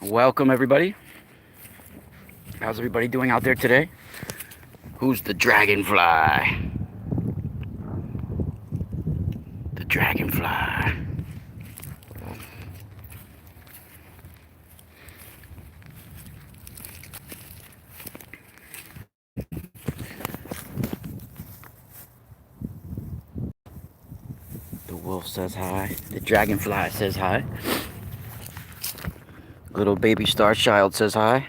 Welcome everybody. How's everybody doing out there today? Who's the dragonfly? The dragonfly. The wolf says hi. The dragonfly says hi. Little baby star child says hi.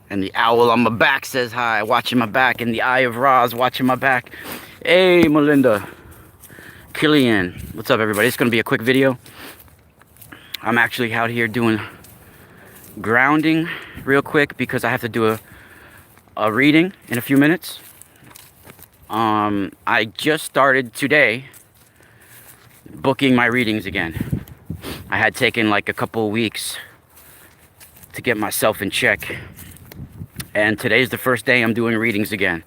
And the owl on my back says hi, watching my back. And the Eye of Ra's watching my back. Hey, Melinda. Killian. What's up, everybody? It's going to be a quick video. I'm actually out here doing grounding real quick because I have to do a reading in a few minutes. I just started today booking my readings again. I had taken like a couple of weeks to get myself in check. And today's the first day I'm doing readings again.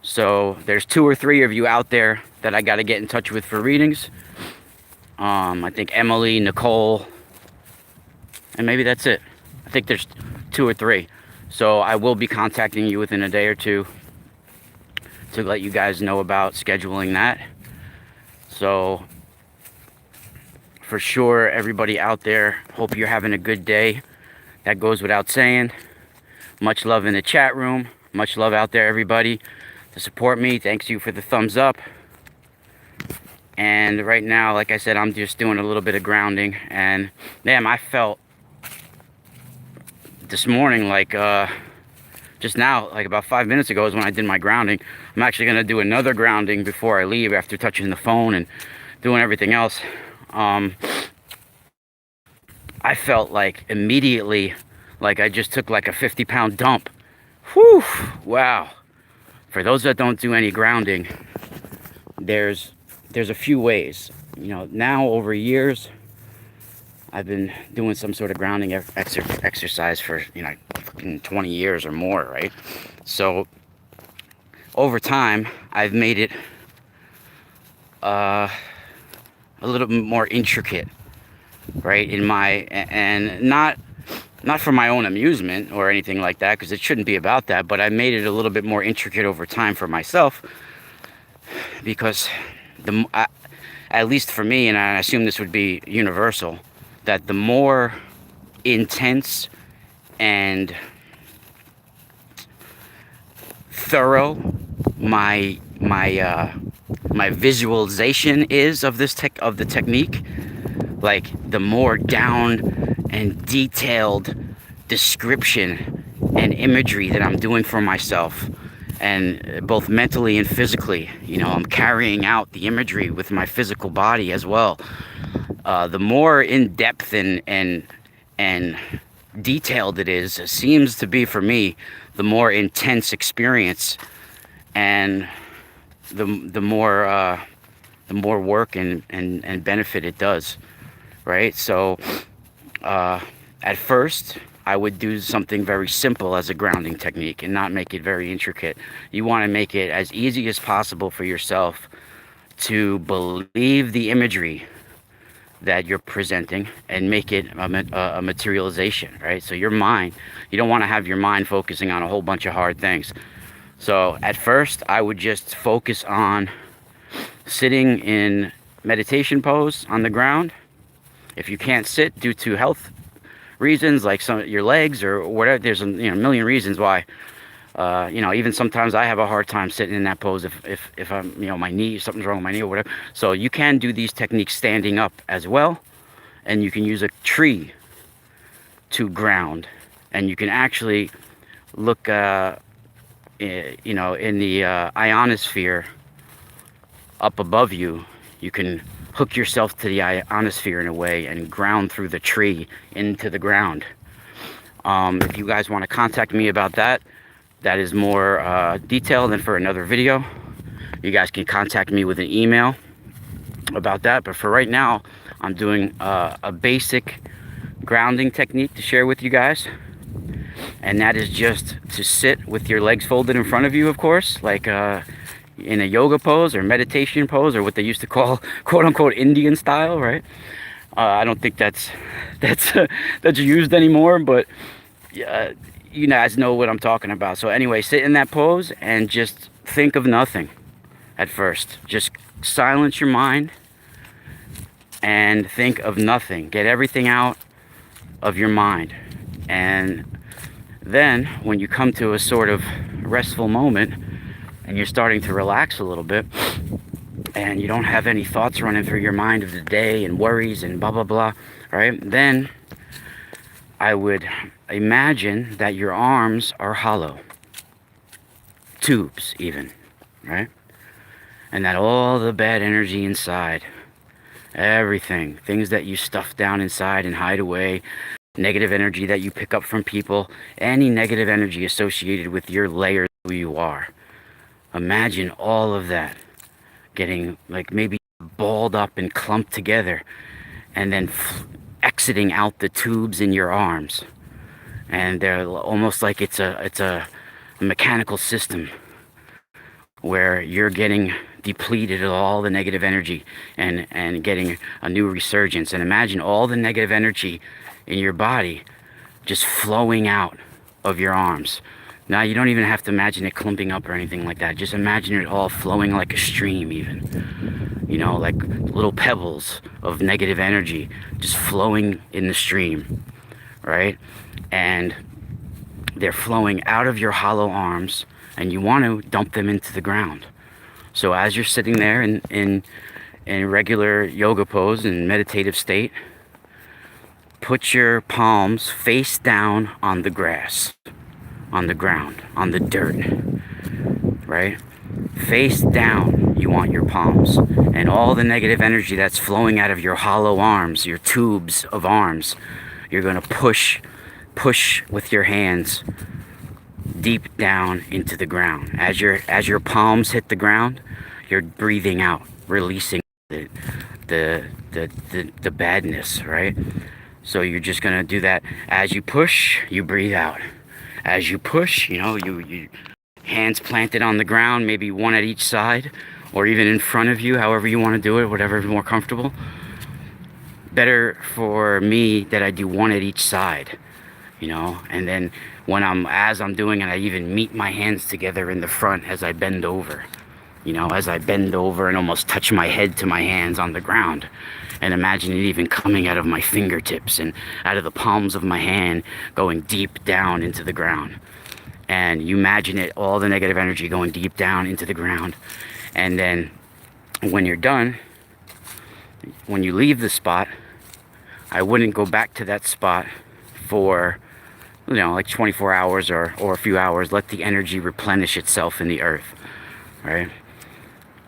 So there's 2 or 3 of you out there that I got to get in touch with for readings. I think Emily, Nicole, and maybe that's it. I think there's 2 or 3. So I will be contacting you within a day or 2 to let you guys know about scheduling that. So for sure, everybody out there, hope you're having a good day. That goes without saying. Much love in the chat room. Much love out there, everybody, to support me. Thanks you for the thumbs up. And right now, like I said, I'm just doing a little bit of grounding. And damn, I felt this morning like just now, like about 5 minutes ago is when I did my grounding. I'm actually going to do another grounding before I leave after touching the phone and doing everything else. I felt like immediately like I just took like a 50-pound dump. Whew, wow. For those that don't do any grounding, there's a few ways. You know, now over years, I've been doing some sort of grounding exercise for, you know, 20 years or more, right? So over time, I've made it a little bit more intricate, right? And not for my own amusement or anything like that, because it shouldn't be about that, but I made it a little bit more intricate over time for myself, because at least for me, and I assume this would be universal, that the more intense and thorough my visualization is of the technique, like the more down and detailed description and imagery that I'm doing for myself, and both mentally and physically, you know, I'm carrying out the imagery with my physical body as well. The more in depth and detailed it is, it seems to be for me the more intense experience, and the more work and benefit it does, right? So at first I would do something very simple as a grounding technique and not make it very intricate. You want to make it as easy as possible for yourself to believe the imagery that you're presenting and make it a materialization, right? So your mind, you don't want to have your mind focusing on a whole bunch of hard things. So at first I would just focus on sitting in meditation pose on the ground. If you can't sit due to health reasons, like your legs or whatever, there's a million reasons why. Even sometimes I have a hard time sitting in that pose if I'm, my knee, something's wrong with my knee or whatever. So you can do these techniques standing up as well, and you can use a tree to ground, and you can actually look, in the ionosphere up above you. You can hook yourself to the ionosphere in a way and ground through the tree into the ground. If you guys want to contact me about that, that is more detailed than for another video. You guys can contact me with an email about that. But for right now, I'm doing a basic grounding technique to share with you guys. And that is just to sit with your legs folded in front of you, of course, like in a yoga pose or meditation pose, or what they used to call quote unquote Indian style, right? I don't think that's that's used anymore, but uh, you guys know what I'm talking about. So anyway, sit in that pose and just think of nothing at first. Just silence your mind and think of nothing. Get everything out of your mind. And then when you come to a sort of restful moment and you're starting to relax a little bit and you don't have any thoughts running through your mind of the day and worries and blah blah blah, right? Then I would imagine that your arms are hollow, tubes even, right? And that all the bad energy inside, everything, things that you stuff down inside and hide away, negative energy that you pick up from people, any negative energy associated with your layer of who you are. Imagine all of that getting like maybe balled up and clumped together and then exiting out the tubes in your arms. And they're almost like it's a mechanical system where you're getting depleted of all the negative energy and getting a new resurgence. And imagine all the negative energy in your body just flowing out of your arms. Now you don't even have to imagine it clumping up or anything like that. Just imagine it all flowing like a stream even. You know, like little pebbles of negative energy just flowing in the stream, right? And they're flowing out of your hollow arms and you want to dump them into the ground. So as you're sitting there in regular yoga pose and meditative state, put your palms face down on the grass, on the ground, on the dirt, right? Face down, you want your palms. And all the negative energy that's flowing out of your hollow arms, your tubes of arms, you're going to push with your hands deep down into the ground. As your palms hit the ground, you're breathing out, releasing the badness, right? So you're just gonna do that. As you push, you breathe out. As you push, you know, you hands planted on the ground, maybe one at each side, or even in front of you, however you want to do it, whatever is more comfortable. Better for me that I do one at each side, you know, and then as I'm doing it, I even meet my hands together in the front as I bend over, you know, as I bend over and almost touch my head to my hands on the ground, and imagine it even coming out of my fingertips and out of the palms of my hand, going deep down into the ground. And you imagine it, all the negative energy going deep down into the ground. And then when you're done, when you leave the spot, I wouldn't go back to that spot for, you know, like 24 hours or a few hours. Let the energy replenish itself in the earth, right?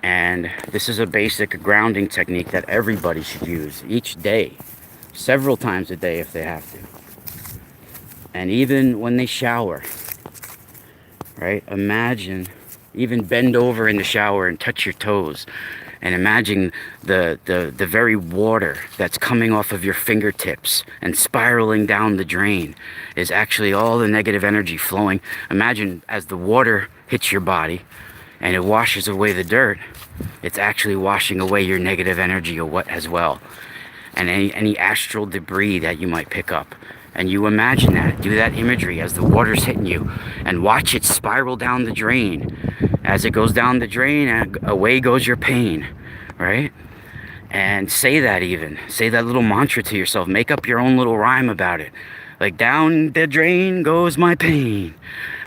And this is a basic grounding technique that everybody should use each day, several times a day if they have to. And even when they shower, right? Imagine, even bend over in the shower and touch your toes. And imagine the very water that's coming off of your fingertips and spiraling down the drain is actually all the negative energy flowing. Imagine as the water hits your body and it washes away the dirt, it's actually washing away your negative energy as well. And any astral debris that you might pick up. And you imagine that, do that imagery as the water's hitting you and watch it spiral down the drain. As it goes down the drain, away goes your pain, right? And say that little mantra to yourself. Make up your own little rhyme about it. Like, down the drain goes my pain,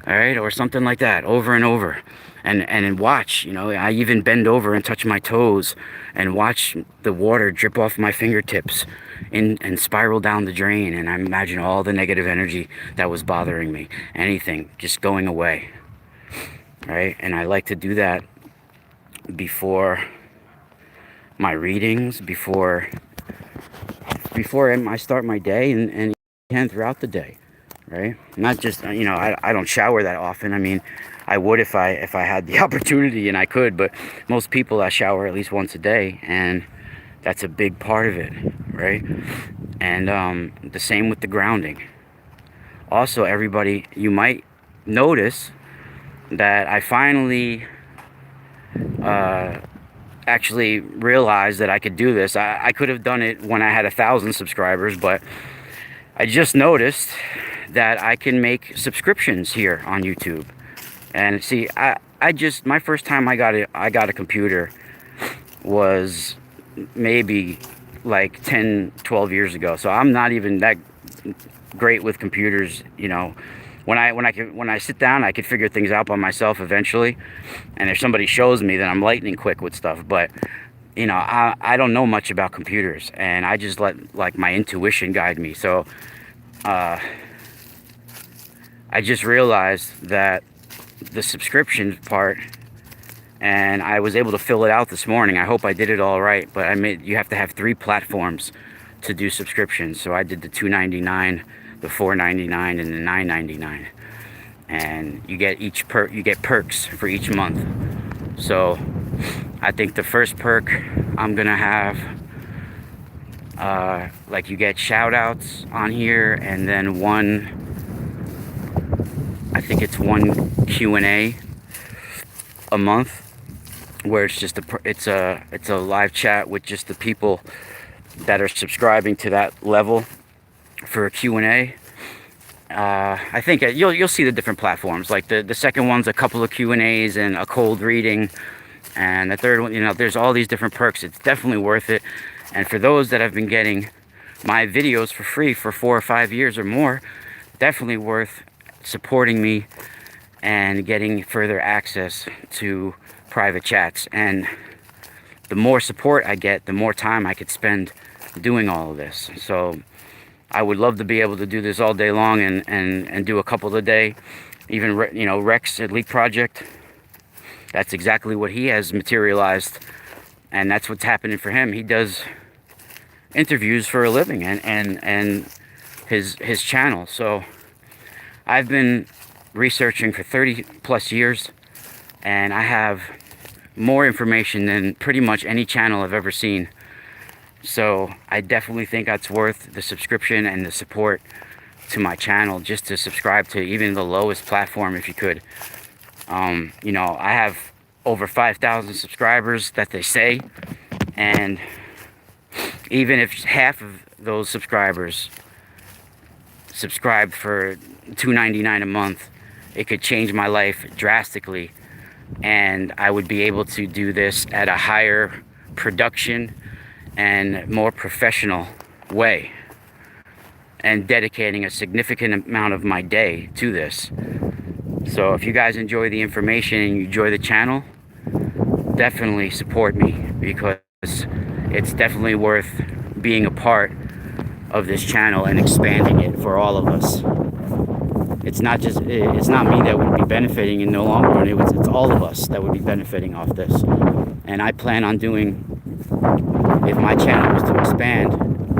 all right? Or something like that, over and over. And watch, you know, I even bend over and touch my toes and watch the water drip off my fingertips and spiral down the drain. And I imagine all the negative energy that was bothering me, anything, just going away, right? And I like to do that before my readings, before I start my day and throughout the day, right? Not just, you know, I don't shower that often. I mean, I would if I had the opportunity and I could, but most people I shower at least once a day, and that's a big part of it, right? And the same with the grounding. Also, everybody, you might notice that I finally actually realized that I could do this. I could have done it when I had 1,000 subscribers, but I just noticed that I can make subscriptions here on YouTube. And see, I just, my first time I got a computer was maybe like 10, 12 years ago. So I'm not even that great with computers, you know. When I sit down, I could figure things out by myself eventually. And if somebody shows me, then I'm lightning quick with stuff. But you know, I don't know much about computers, and I just let like my intuition guide me. So I just realized that the subscription part, and I was able to fill it out this morning. I hope I did it all right, but you have to have 3 platforms to do subscriptions. So I did the $2.99, the $4.99, and the $9.99, and you get you get perks for each month. So I think the first perk I'm gonna have, like, you get shout outs on here, and then I think it's one Q&A a month, where it's just it's a live chat with just the people that are subscribing to that level for a Q&A. I think you'll see the different platforms. Like the second one's a couple of Q&As and a cold reading, and the third one, you know, there's all these different perks. It's definitely worth it. And for those that have been getting my videos for free for 4 or 5 years or more, definitely worth supporting me and getting further access to private chats. And the more support I get, the more time I could spend doing all of this. So I would love to be able to do this all day long and do a couple a day. Even you know, Rex at Leak Project, that's exactly what he has materialized, and that's what's happening for him. He does interviews for a living, and his channel. So I've been researching for 30 plus years, and I have more information than pretty much any channel I've ever seen. So I definitely think that's worth the subscription and the support to my channel, just to subscribe to even the lowest platform if you could. You know, I have over 5,000 subscribers that they say, and even if half of those subscribers subscribed for $2.99 a month, it could change my life drastically, and I would be able to do this at a higher production and more professional way, and dedicating a significant amount of my day to this. So if you guys enjoy the information and you enjoy the channel, definitely support me, because it's definitely worth being a part of this channel and expanding it for all of us. It's not me that would be benefiting in the long run. It's all of us that would be benefiting off this. And I plan on doing, if my channel was to expand,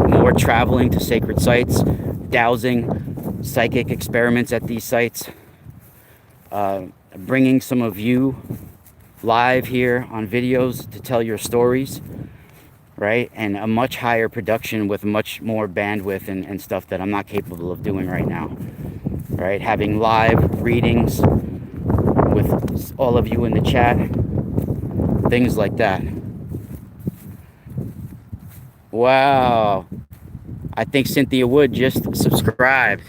more traveling to sacred sites, dowsing psychic experiments at these sites, bringing some of you live here on videos to tell your stories, right? And a much higher production with much more bandwidth and stuff that I'm not capable of doing right now, right? Having live readings with all of you in the chat, things like that. Wow, I think Cynthia Wood just subscribed.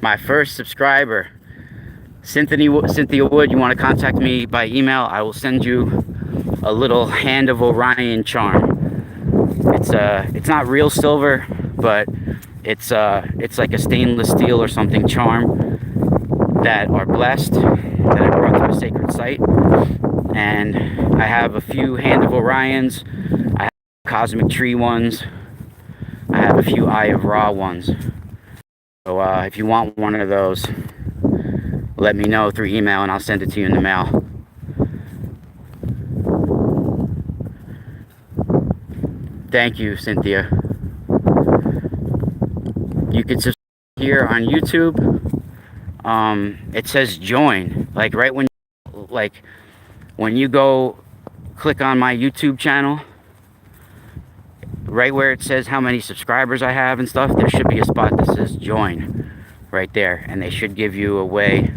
My first subscriber. Cynthia Wood, you want to contact me by email? I will send you a little Hand of Orion charm. It's not real silver, but it's like a stainless steel or something charm that are blessed, that I brought to a sacred site. And I have a few Hand of Orions. I have Cosmic Tree ones. I have a few Eye of Ra ones. So if you want one of those, let me know through email and I'll send it to you in the mail. Thank you, Cynthia. You can subscribe here on YouTube. It says join, like right when you go click on my YouTube channel, right where it says how many subscribers I have and stuff, there should be a spot that says join right there, and they should give you a way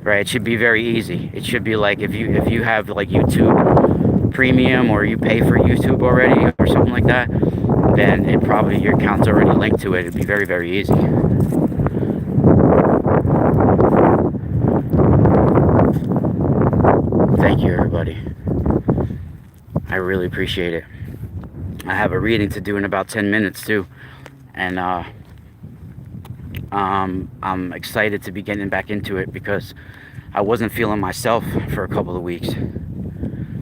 right? It should be very easy. It should be like if you have like YouTube Premium, or you pay for YouTube already or something like that, then it probably, your account's already linked to it. It'd be very, very easy. Thank you, everybody. I really appreciate it. I have a reading to do in about 10 minutes too, and I'm excited to be getting back into it because I wasn't feeling myself for a couple of weeks.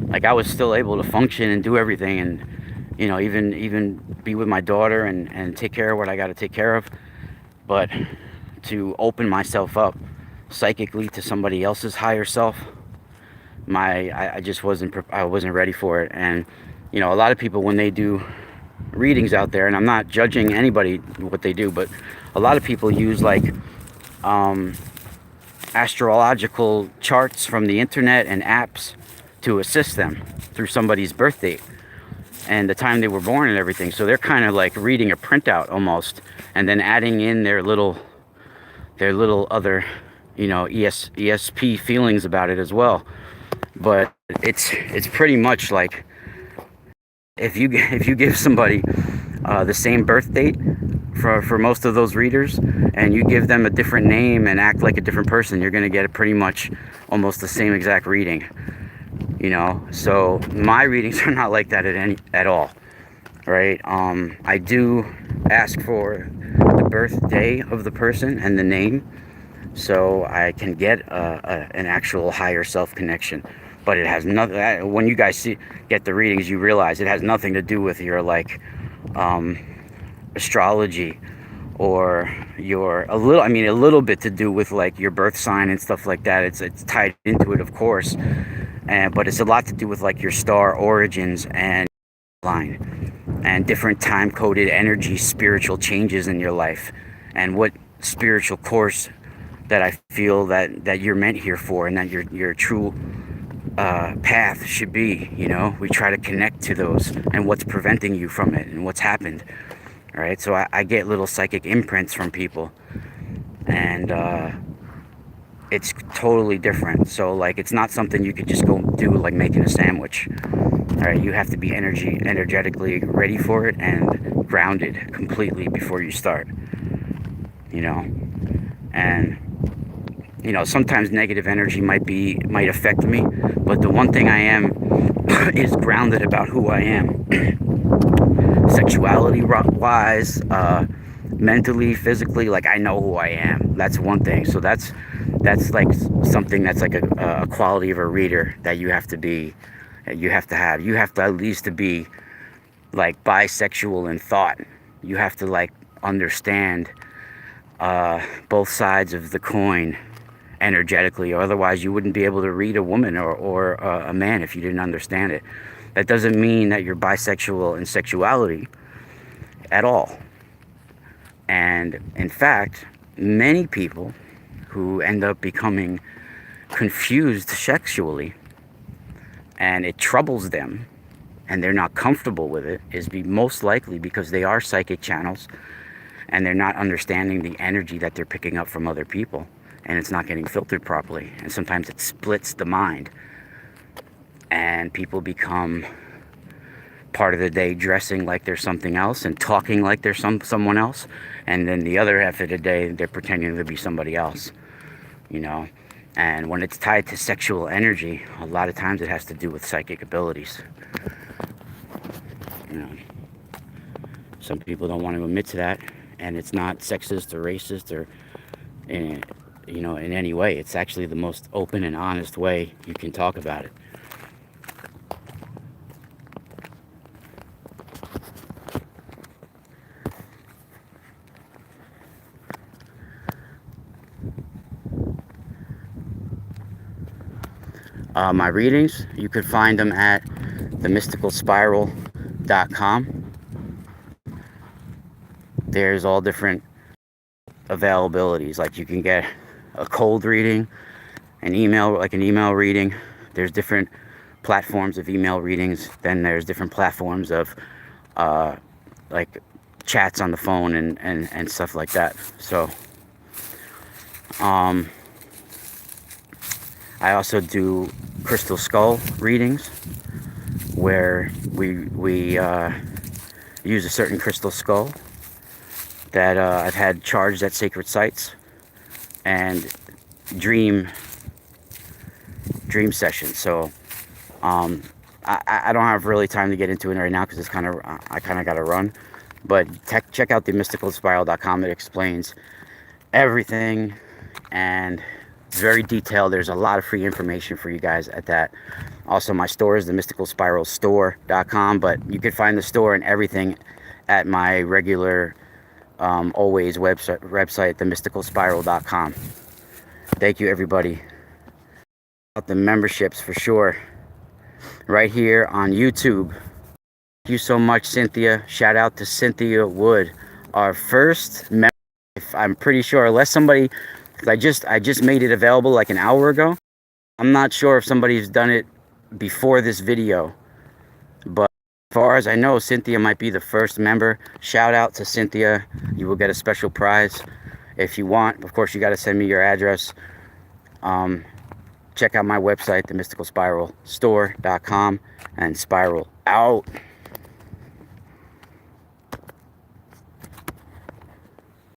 Like, I was still able to function and do everything, and even be with my daughter and take care of what I got to take care of, but to open myself up psychically to somebody else's higher self, I just wasn't ready for it. And a lot of people, when they do readings out there, and I'm not judging anybody what they do, but a lot of people use like astrological charts from the internet and apps to assist them through somebody's birth date and the time they were born and everything. So they're kind of like reading a printout almost, and then adding in their little other ESP feelings about it as well. But it's pretty much like, if you give somebody the same birth date for most of those readers, and you give them a different name and act like a different person, you're going to get pretty much almost the same exact reading. So my readings are not like that at all, right? I do ask for the birthday of the person and the name, so I can get an actual higher self connection. But it has nothing. When you guys get the readings, you realize it has nothing to do with your astrology, or a little bit to do with like your birth sign and stuff like that. It's tied into it, of course, but it's a lot to do with like your star origins and line, and different time coded energy, spiritual changes in your life, and what spiritual course that I feel that you're meant here for, and that your true path should be. We try to connect to those, and what's preventing you from it, and what's happened. Right? So I get little psychic imprints from people, and it's totally different. So like, it's not something you could just go do like making a sandwich. All right, you have to be energetically ready for it and grounded completely before you start. And sometimes negative energy might affect me, but the one thing I am is grounded about who I am. Sexuality wise, mentally, physically, like, I know who I am. That's one thing. So that's like something that's like a quality of a reader that you have to have. You have to at least to be like bisexual in thought. You have to like understand both sides of the coin energetically, or otherwise you wouldn't be able to read a woman or a man if you didn't understand it. That doesn't mean that you're bisexual in sexuality at all. And in fact, many people who end up becoming confused sexually, and it troubles them, and they're not comfortable with it, is most likely because they are psychic channels, and they're not understanding the energy that they're picking up from other people, and it's not getting filtered properly. And sometimes it splits the mind, and people become part of the day dressing like they're something else and talking like they're someone else, and then the other half of the day they're pretending to be somebody else. And when it's tied to sexual energy, a lot of times it has to do with psychic abilities. Some people don't want to admit to that, and it's not sexist or racist or in any way. It's actually the most open and honest way you can talk about it. My readings, you could find them at themysticalspiral.com. There's all different availabilities. Like, you can get a cold reading, an email reading. There's different platforms of email readings. Then there's different platforms of like chats on the phone and stuff like that. So I also do crystal skull readings, where we use a certain crystal skull that I've had charged at sacred sites, and dream sessions. So I don't have really time to get into it right now because it's I kind of got to run. But check out the mysticalspiral.com. It explains everything, and it's very detailed. There's a lot of free information for you guys at that. Also, my store is the mysticalspiralstore.com, but you can find the store and everything at my regular always website, themysticalspiral.com. Thank you, everybody. The memberships for sure, right here on YouTube. Thank you so much, Cynthia. Shout out to Cynthia Wood, our first member. I'm pretty sure, unless somebody, I just made it available like an hour ago. I'm not sure if somebody's done it before this video, but as far as I know, Cynthia might be the first member. Shout out to Cynthia. You will get a special prize if you want. Of course, you got to send me your address. Check out my website, themysticalspiralstore.com, and spiral out.